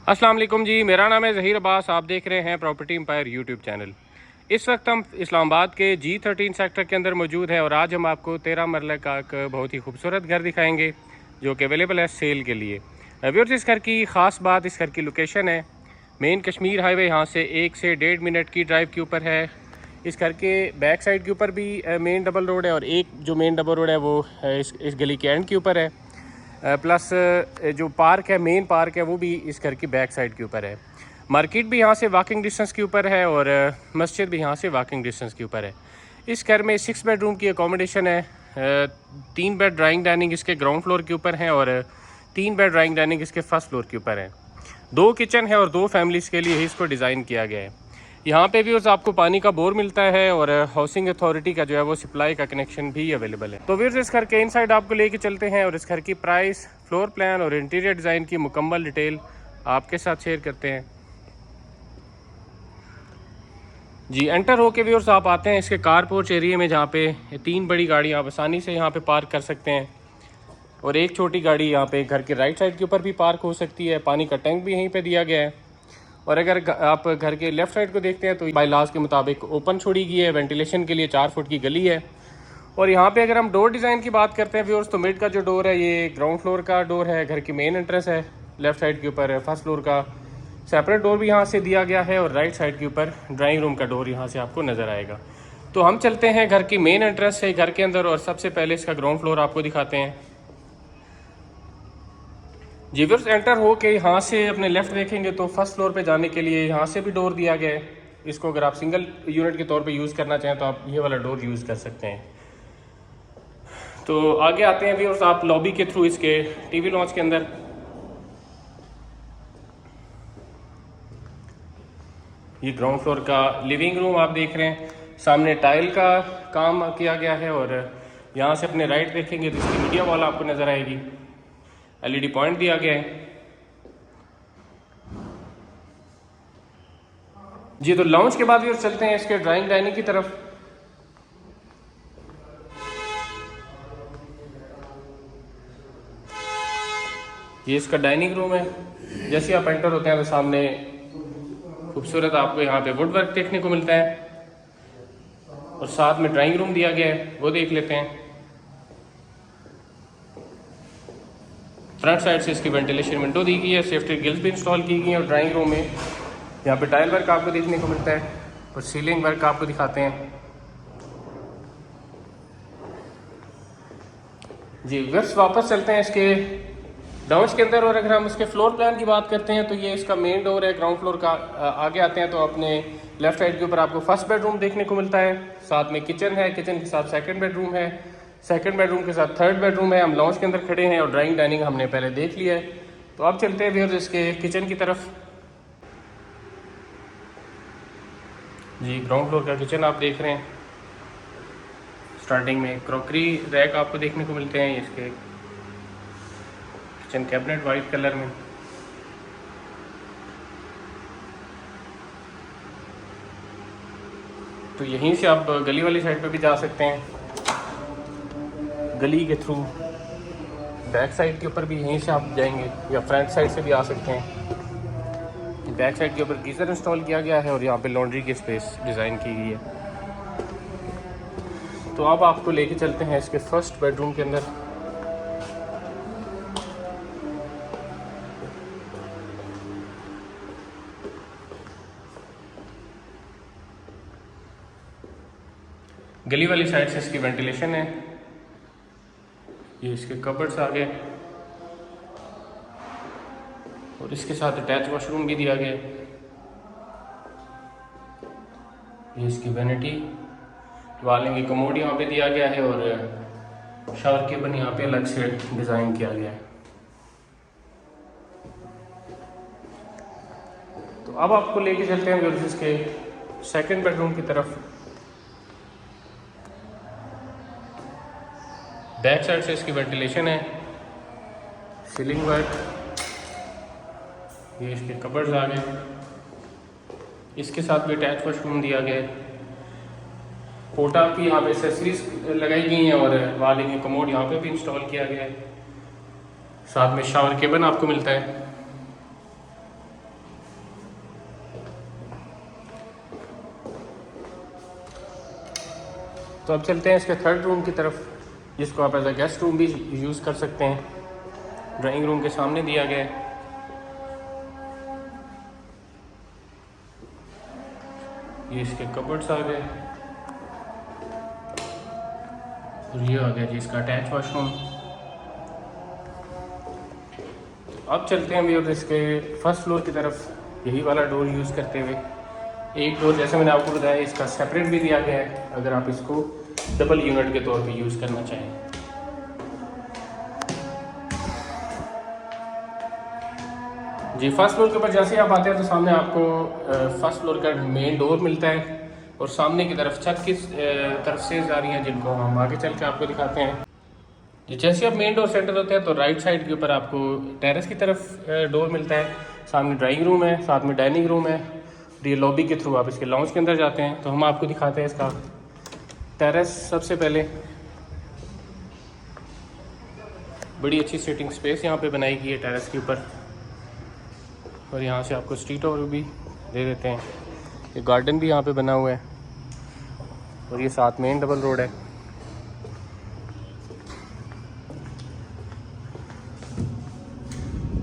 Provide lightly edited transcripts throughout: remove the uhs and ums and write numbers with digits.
अस्सलाम वालेकुम जी, मेरा नाम है ज़हीर अब्बास। आप देख रहे हैं प्रॉपर्टी एम्पायर यूट्यूब चैनल। इस वक्त हम इस्लामाबाद के G13 सेक्टर के अंदर मौजूद है और आज हम आपको 13 मरले का एक बहुत ही खूबसूरत घर दिखाएंगे जो कि अवेलेबल है सेल के लिए। व्यूअर्स, इस घर की ख़ास बात इस घर की लोकेशन है। मेन कश्मीर हाईवे यहाँ से 1 से 1.5 मिनट की ड्राइव के ऊपर है। इस घर के बैक साइड के ऊपर भी मेन डबल रोड है और एक जो मेन डबल रोड है वो इस गली के एंड के ऊपर है। प्लस जो पार्क है, मेन पार्क है, वो भी इस घर की बैक साइड के ऊपर है। मार्केट भी यहाँ से वॉकिंग डिस्टेंस के ऊपर है और मस्जिद भी यहाँ से वॉकिंग डिस्टेंस के ऊपर है। इस घर में 6 बेडरूम की अकोमोडेशन है। 3 बेड ड्राइंग डाइनिंग इसके ग्राउंड फ्लोर के ऊपर है और 3 बेड ड्राइंग डाइनिंग इसके फर्स्ट फ्लोर के ऊपर है। 2 किचन है और 2 फैमिलीज़ के लिए ही इसको डिज़ाइन किया गया है। यहाँ पे व्यूअर्स आपको पानी का बोर मिलता है और हाउसिंग अथॉरिटी का जो है वो सप्लाई का कनेक्शन भी अवेलेबल है। तो व्यूअर्स, इस घर के इनसाइड आपको लेके चलते हैं और इस घर की प्राइस, फ्लोर प्लान और इंटीरियर डिज़ाइन की मुकम्मल डिटेल आपके साथ शेयर करते हैं। जी, एंटर होके व्यूअर्स आप आते हैं इसके कार पोर्च एरिया में, जहाँ पे 3 बड़ी गाड़ी आप आसानी से यहाँ पे पार्क कर सकते हैं और एक छोटी गाड़ी यहाँ पे घर के राइट साइड के ऊपर भी पार्क हो सकती है। पानी का टैंक भी यहीं पे दिया गया है और अगर आप घर के लेफ़्ट साइड को देखते हैं तो बाय लॉज के मुताबिक ओपन छोड़ी गई है। वेंटिलेशन के लिए 4 फुट की गली है। और यहाँ पे अगर हम डोर डिज़ाइन की बात करते हैं व्यूअर्स, तो मिड का जो डोर है ये ग्राउंड फ्लोर का डोर है। घर की मेन एंट्रेंस है लेफ़्ट साइड के ऊपर। फर्स्ट फ्लोर का सेपरेट डोर भी यहाँ से दिया गया है और राइट साइड के ऊपर ड्राइंग रूम का डोर यहाँ से आपको नज़र आएगा। तो हम चलते हैं घर की मेन एंट्रेंस से घर के अंदर और सबसे पहले इसका ग्राउंड फ्लोर आपको दिखाते हैं। जी व्यूअर्स, एंटर हो के यहाँ से अपने लेफ़्ट देखेंगे तो फर्स्ट फ्लोर पे जाने के लिए यहाँ से भी डोर दिया गया है। इसको अगर आप सिंगल यूनिट के तौर पे यूज़ करना चाहें तो आप ये वाला डोर यूज़ कर सकते हैं। तो आगे आते हैं व्यूअर्स आप लॉबी के थ्रू इसके टीवी लॉन्च के अंदर। ये ग्राउंड फ्लोर का लिविंग रूम आप देख रहे हैं। सामने टाइल का काम किया गया है और यहाँ से अपने राइट देखेंगे तो इसकी मीडिया वॉल आपको नज़र आएगी। LED पॉइंट दिया गया है। जी, तो लॉन्च के बाद व्यूअर्स चलते हैं इसके ड्राइंग डाइनिंग की तरफ। ये इसका डाइनिंग रूम है। जैसे आप एंटर होते हैं तो सामने खूबसूरत आपको यहाँ पे वुड वर्क देखने को मिलता है और साथ में ड्राइंग रूम दिया गया है, वो देख लेते हैं। फ्रंट साइड से इसकी वेंटिलेशन विंडो दी गई है, सेफ्टी गिल्स भी इंस्टॉल की गई हैं और ड्राइंग रूम में यहाँ पे टाइल वर्क आपको देखने को मिलता है और सीलिंग वर्क आपको दिखाते हैं। जी व्यूअर्स, वापस चलते हैं इसके डाउन्स के अंदर और अगर हम इसके फ्लोर प्लान की बात करते हैं तो ये इसका मेन डोर है ग्राउंड फ्लोर का। आगे आते हैं तो अपने लेफ्ट साइड के ऊपर आपको फर्स्ट बेडरूम देखने को मिलता है। साथ में किचन है, किचन के साथ सेकंड बेडरूम है, सेकंड बेडरूम के साथ थर्ड बेडरूम है। हम लॉन्च के अंदर खड़े हैं और ड्राइंग डाइनिंग हमने पहले देख लिया है। तो अब चलते हैं व्यूअर्स इसके किचन की तरफ। जी, ग्राउंड फ्लोर का किचन आप देख रहे हैं। स्टार्टिंग में क्रॉकरी रैक आपको देखने को मिलते हैं। इसके किचन कैबिनेट वाइट कलर में। तो यहीं से आप गली वाली साइड पे भी जा सकते हैं, गली के थ्रू। बैक साइड के ऊपर भी यहीं से आप जाएंगे या फ्रंट साइड से भी आ सकते हैं। बैक साइड के ऊपर गीज़र इंस्टॉल किया गया है और यहाँ पे लॉन्ड्री की स्पेस डिज़ाइन की गई है। तो अब आपको लेके चलते हैं इसके फर्स्ट बेडरूम के अंदर। गली वाली साइड से इसकी वेंटिलेशन है। ये इसके कबर्ड्स आ गए और इसके साथ अटैच वॉशरूम भी दिया गया। ये इसकी वैनिटी, वालिंग की कमोड यहाँ पे दिया गया है और शावर केबल यहाँ पे अलग से डिज़ाइन किया गया है। तो अब आपको लेके चलते हैं व्यूअर्स इसके सेकंड बेडरूम की तरफ। बैक साइड से इसकी वेंटिलेशन है, सीलिंग वर्क, ये इसके कबर्ड्स आ गए। इसके साथ भी अटैच वॉशरूम दिया गया है। कोटा की यहाँ पे एक्सेसरीज लगाई गई हैं और वालिंग कमोड यहाँ पे भी इंस्टॉल किया गया है। साथ में शावर केबल आपको मिलता है। तो अब चलते हैं इसके थर्ड रूम की तरफ, जिसको आप एज अ गेस्ट रूम भी यूज़ कर सकते हैं। ड्राइंग रूम के सामने दिया गया है। ये इसके कबर्ड्स आ गए और ये आ गया जी इसका अटैच वॉशरूम। अब चलते हैं अभी और इसके फर्स्ट फ्लोर की तरफ, यही वाला डोर यूज़ करते हुए। एक डोर जैसे मैंने आपको बताया इसका सेपरेट भी दिया गया है, अगर आप इसको डबल यूनिट के तौर पे यूज़ करना चाहें। जी फर्स्ट फ्लोर के ऊपर जैसे ही आप आते हैं तो सामने आपको फर्स्ट फ्लोर का मेन डोर मिलता है और सामने की तरफ छत की तरफ से जा रही हैं, जिनको हम आगे चल के आपको दिखाते हैं। तो जैसे आप मेन डोर सेंटर होते हैं तो राइट साइड के ऊपर आपको टेरेस की तरफ डोर मिलता है। सामने ड्राइंग रूम है, साथ में डाइनिंग रूम है। ये लॉबी के थ्रू आप इसके लॉन्च के अंदर जाते हैं। तो हम आपको दिखाते हैं इसका टेरेस। सबसे पहले बड़ी अच्छी सिटिंग स्पेस यहाँ पे बनाई गई है टेरेस के ऊपर, और यहाँ से आपको स्ट्रीट ओवर भी दे देते हैं। ये गार्डन भी यहाँ पे बना हुआ है और ये साथ मेन डबल रोड है।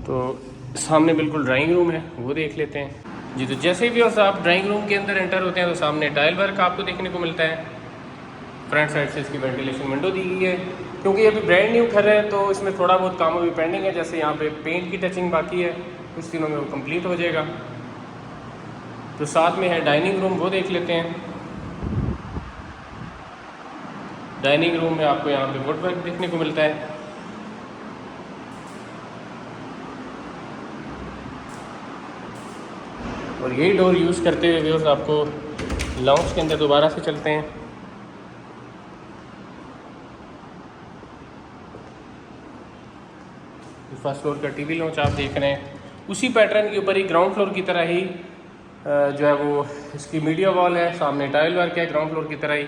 तो सामने बिल्कुल ड्राइंग रूम है, वो देख लेते हैं जी। तो जैसे भी आप ड्राइंग रूम के अंदर एंटर होते हैं तो सामने टाइल वर्क आपको देखने को मिलता है। फ्रंट साइड से इसकी वेंटिलेशन विंडो दी गई है, क्योंकि ये अभी ब्रांड न्यू घर है तो इसमें थोड़ा बहुत काम अभी पेंडिंग है। जैसे यहाँ पे पेंट की टचिंग बाकी है, कुछ दिनों में वो कंप्लीट हो जाएगा। तो साथ में है डाइनिंग रूम, वो देख लेते हैं। डाइनिंग रूम में आपको यहाँ पे वुड वर्क देखने को मिलता है। और यही डोर यूज़ करते हुए व्यूअर्स आपको लाउंज के अंदर दोबारा से चलते हैं। फर्स्ट फ्लोर का टीवी लॉन्च आप देख रहे हैं, उसी पैटर्न के ऊपर ही ग्राउंड फ्लोर की तरह ही जो है वो इसकी मीडिया वॉल है, सामने टाइल वर्क है ग्राउंड फ्लोर की तरह ही।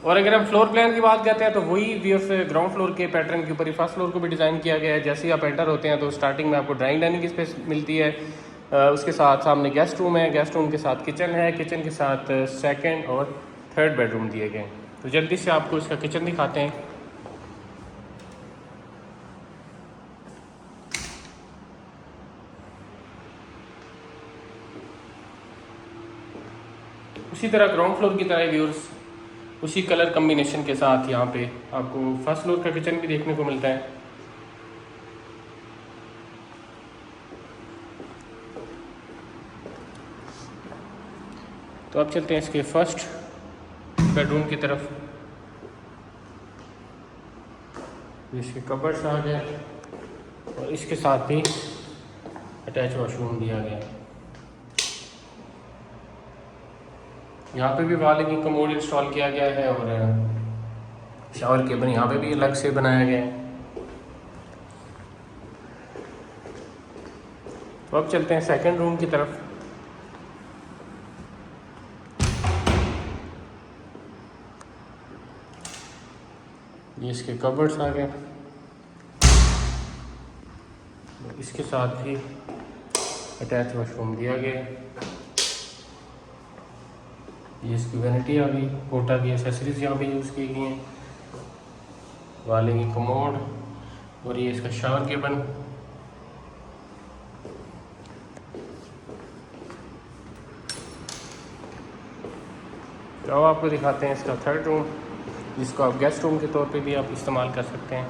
और अगर हम फ्लोर प्लान की बात करते हैं तो वही व्यूअर्स ग्राउंड फ्लोर के पैटर्न के ऊपर ही फर्स्ट फ्लोर को भी डिज़ाइन किया गया है। जैसे ही आप एंटर होते हैं तो स्टार्टिंग में आपको ड्राइंग डाइनिंग की स्पेस मिलती है, उसके साथ सामने गेस्ट रूम है, गेस्ट रूम के साथ किचन है, किचन के साथ सेकंड और थर्ड बेडरूम दिए गए हैं। तो जल्दी से आपको इसका किचन दिखाते हैं। उसी तरह ग्राउंड फ्लोर की तरह व्यूअर्स उसी कलर कम्बिनेशन के साथ यहाँ पे आपको फर्स्ट फ्लोर का किचन भी देखने को मिलता है। तो अब चलते हैं इसके फर्स्ट बेडरूम की तरफ। इसके कबर्ड्स आ गए और इसके साथ ही अटैच वॉशरूम दिया गया है। यहाँ पे भी वॉलिंग कमोड इंस्टॉल किया गया है और शावर केबल यहाँ पे भी अलग से बनाया गया है। तो अब चलते हैं सेकंड रूम की तरफ। ये इसके कबर्ड्स आ गए, इसके साथ ही अटैच वॉशरूम दिया गया है। ये इसकी वैनिटी आ गई, कोटा की एसेसरीज यहाँ पे यूज़ की गई हैं, वाले की कमोड और ये इसका शावर केबल। तो अब आपको दिखाते हैं इसका थर्ड रूम, जिसको आप गेस्ट रूम के तौर पे भी आप इस्तेमाल कर सकते हैं।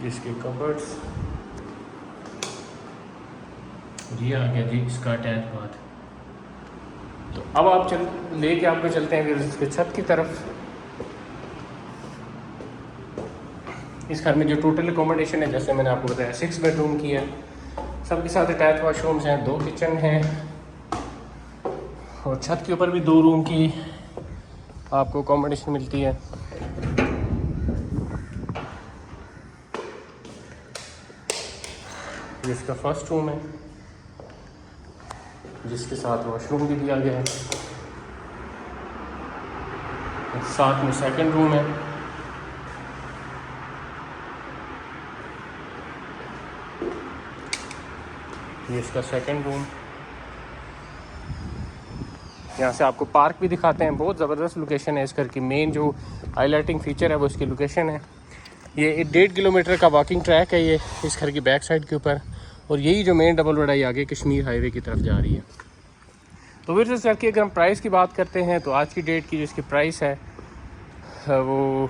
इसके कबर्ड्स, ये आ गया जी इसका अटैच बाथ। तो अब आप लेके आपको चलते हैं फिर इसके छत की तरफ। इस घर में जो टोटल अकोमोडेशन है, जैसे मैंने आपको बताया 6 बेडरूम की है, सबके साथ अटैच वॉशरूम्स हैं, 2 किचन हैं और छत के ऊपर भी 2 रूम की आपको अकोमोडेशन मिलती है। ये इसका फर्स्ट रूम है, जिसके साथ वॉशरूम भी दिया गया है। साथ में सेकंड रूम है। ये इसका सेकंड रूम। यहाँ से आपको पार्क भी दिखाते हैं। बहुत ज़बरदस्त लोकेशन है इस घर की। मेन जो हाईलाइटिंग फ़ीचर है वो इसकी लोकेशन है। ये 1.5 किलोमीटर का वॉकिंग ट्रैक है ये इस घर की बैक साइड के ऊपर, और यही जो मेन डबल रोड है आगे कश्मीर हाईवे की तरफ जा रही है। तो फिर इस घर की अगर हम प्राइस की बात करते हैं तो आज की डेट की जिसकी प्राइस है वो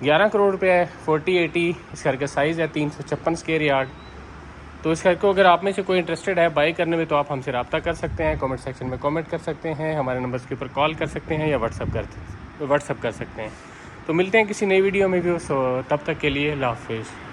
11 करोड़ रुपये है। 40-80 इस घर का साइज़ है, 356 स्क्वायर यार्ड। तो इस घर को अगर आप में से कोई इंटरेस्टेड है बाई करने में तो आप हमसे रब्ता कर सकते हैं, कमेंट सेक्शन में कमेंट कर सकते हैं, हमारे नंबर्स के ऊपर कॉल कर सकते हैं या व्हाट्सअप कर सकते हैं। तो मिलते हैं किसी नई वीडियो में भी, तब तक के लिए अल्लाह हाफिज़।